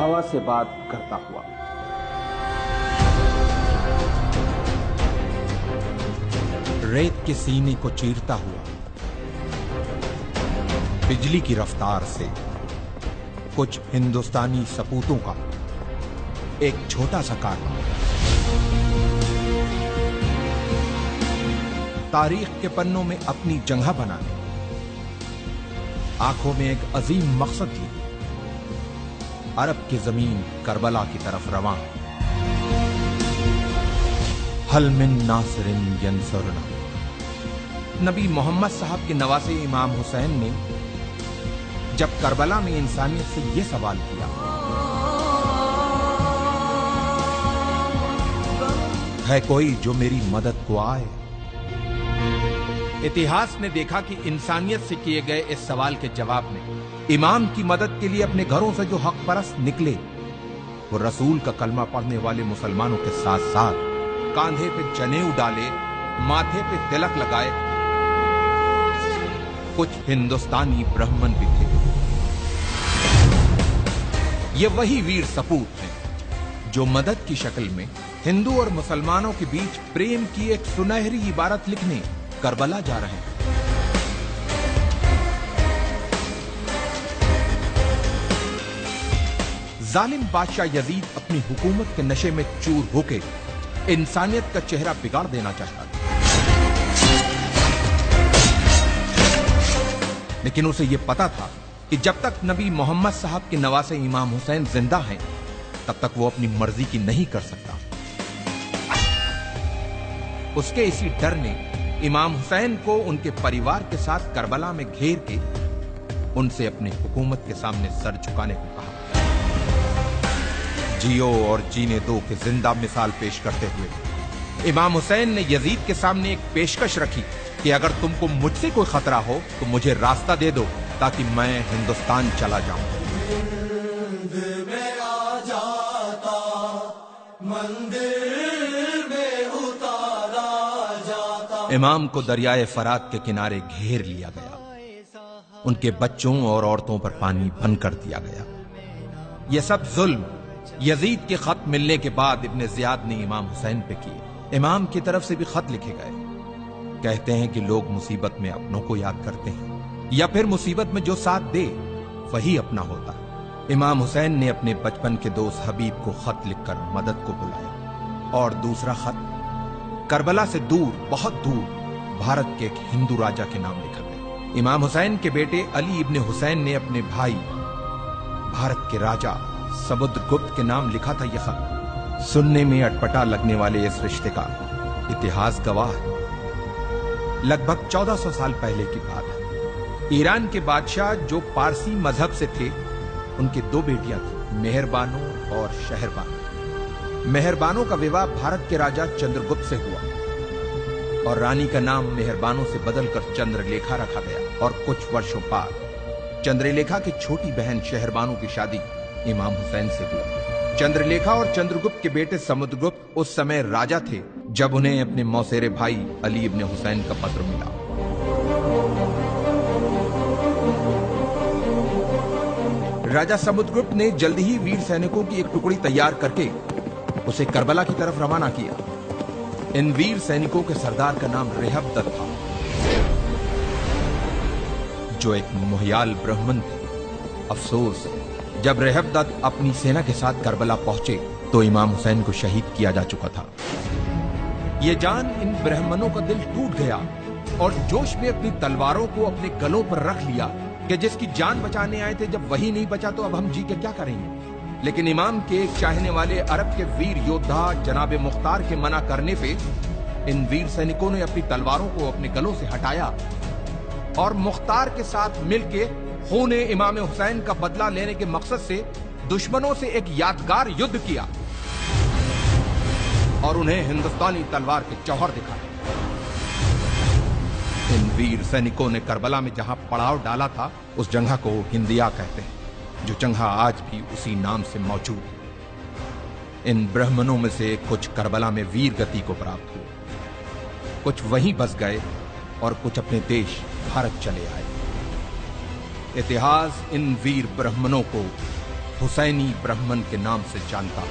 हवा से बात करता हुआ। रेत के सीने को चीरता हुआ, बिजली की रफ्तार से कुछ हिंदुस्तानी सपूतों का एक छोटा सा कारनामा तारीख के पन्नों में अपनी जगह बनाने, आंखों में एक अजीम मकसद लिए अरब की जमीन करबला की तरफ रवां। हल मिन नासिरिन यंसुरना। नबी मोहम्मद साहब के नवासे इमाम हुसैन ने जब करबला में इंसानियत से यह सवाल किया, है कोई जो मेरी मदद को आए? इतिहास ने देखा कि इंसानियत से किए गए इस सवाल के जवाब में इमाम की मदद के लिए अपने घरों से जो हक परस्त निकले, वो रसूल का कलमा पढ़ने वाले मुसलमानों के साथ साथ कांधे पे जनेऊ डाले, माथे पे तिलक लगाए कुछ हिंदुस्तानी ब्राह्मण भी थे। ये वही वीर सपूत हैं जो मदद की शक्ल में हिंदू और मुसलमानों के बीच प्रेम की एक सुनहरी इबारत लिखने करबला जा रहे हैं। जालिम बादशाह यजीद अपनी हुकूमत के नशे में चूर होके इंसानियत का चेहरा बिगाड़ देना चाहता था, लेकिन उसे यह पता था कि जब तक नबी मोहम्मद साहब के नवासे इमाम हुसैन जिंदा हैं, तब तक वो अपनी मर्जी की नहीं कर सकता। उसके इसी डर ने इमाम हुसैन को उनके परिवार के साथ करबला में घेर के उनसे अपनी हुकूमत के सामने सर झुकाने को कहा। जियो और जीने दो की जिंदा मिसाल पेश करते हुए इमाम हुसैन ने यजीद के सामने एक पेशकश रखी कि अगर तुमको मुझसे कोई खतरा हो तो मुझे रास्ता दे दो ताकि मैं हिंदुस्तान चला जाऊं। में आ जाता, मंदिर में उतारा जाता। इमाम को दरियाए फरात के किनारे घेर लिया गया, उनके बच्चों और औरतों पर पानी बंद कर दिया गया। यह सब जुल्म यजीद के खत मिलने के बाद इब्ने जियाद ने इमाम हुसैन पे किए। इमाम की तरफ से भी खत लिखे गए। कहते हैं कि लोग मुसीबत में अपनों को याद करते हैं या फिर मुसीबत में जो साथ दे वही अपना होता है। इमाम हुसैन ने अपने बचपन के दोस्त हबीब को खत लिखकर मदद को बुलाया और दूसरा खत करबला से दूर, बहुत दूर भारत के एक हिंदू राजा के नाम लिखा गया। इमाम हुसैन के बेटे अली इब्ने हुसैन ने अपने भाई भारत के राजा समुद्रगुप्त के नाम लिखा था यह खत। सुनने में अटपटा लगने वाले इस रिश्ते का इतिहास गवाह है। लगभग 1400 साल पहले की बात है। ईरान के बादशाह जो पारसी मजहब से थे, उनकी दो बेटियां थी, मेहरबानो और शहरबानो। मेहरबानो का विवाह भारत के राजा चंद्रगुप्त से हुआ और रानी का नाम मेहरबानो से बदलकर चंद्रलेखा रखा गया। और कुछ वर्षों बाद चंद्रलेखा की छोटी बहन शहरबानो की शादी इमाम हुसैन से हुई। चंद्रलेखा और चंद्रगुप्त के बेटे समुद्रगुप्त उस समय राजा थे जब उन्हें अपने मौसेरे भाई अली इब्ने हुसैन का पत्र मिला। राजा समुद्रगुप्त ने जल्द ही वीर सैनिकों की एक टुकड़ी तैयार करके उसे करबला की तरफ रवाना किया। इन वीर सैनिकों के सरदार का नाम रेहबदत था, जो एक मोहयाल ब्राह्मण थे। अफसोस, जब रेहबदत अपनी सेना के साथ करबला पहुंचे तो इमाम हुसैन को शहीद किया जा चुका था। ये जान इन ब्राह्मणों का दिल टूट गया और जोश में अपनी तलवारों को अपने गलों पर रख लिया कि जिसकी जान बचाने आए थे, जब वही नहीं बचा तो अब हम जी के क्या करेंगे। लेकिन इमाम के एक चाहने वाले अरब के वीर योद्धा जनाब मुख्तार के मना करने पे इन वीर सैनिकों ने अपनी तलवारों को अपने गलों से हटाया और मुख्तार के साथ मिलके खून इमाम हुसैन का बदला लेने के मकसद से दुश्मनों से एक यादगार युद्ध किया और उन्हें हिंदुस्तानी तलवार के जौहर दिखाए। इन वीर सैनिकों ने करबला में जहां पड़ाव डाला था, उस जगह को हिंदिया कहते हैं, जो जगह आज भी उसी नाम से मौजूद है। इन ब्राह्मणों में से कुछ करबला में वीर गति को प्राप्त हुए, कुछ वहीं बस गए और कुछ अपने देश भारत चले आए। इतिहास इन वीर ब्राह्मणों को हुसैनी ब्राह्मण के नाम से जानता हूं।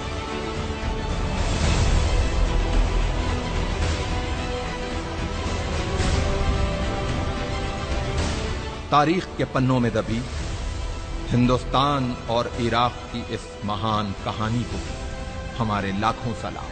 तारीख के पन्नों में दबी हिंदुस्तान और इराक की इस महान कहानी को हमारे लाखों सलाम।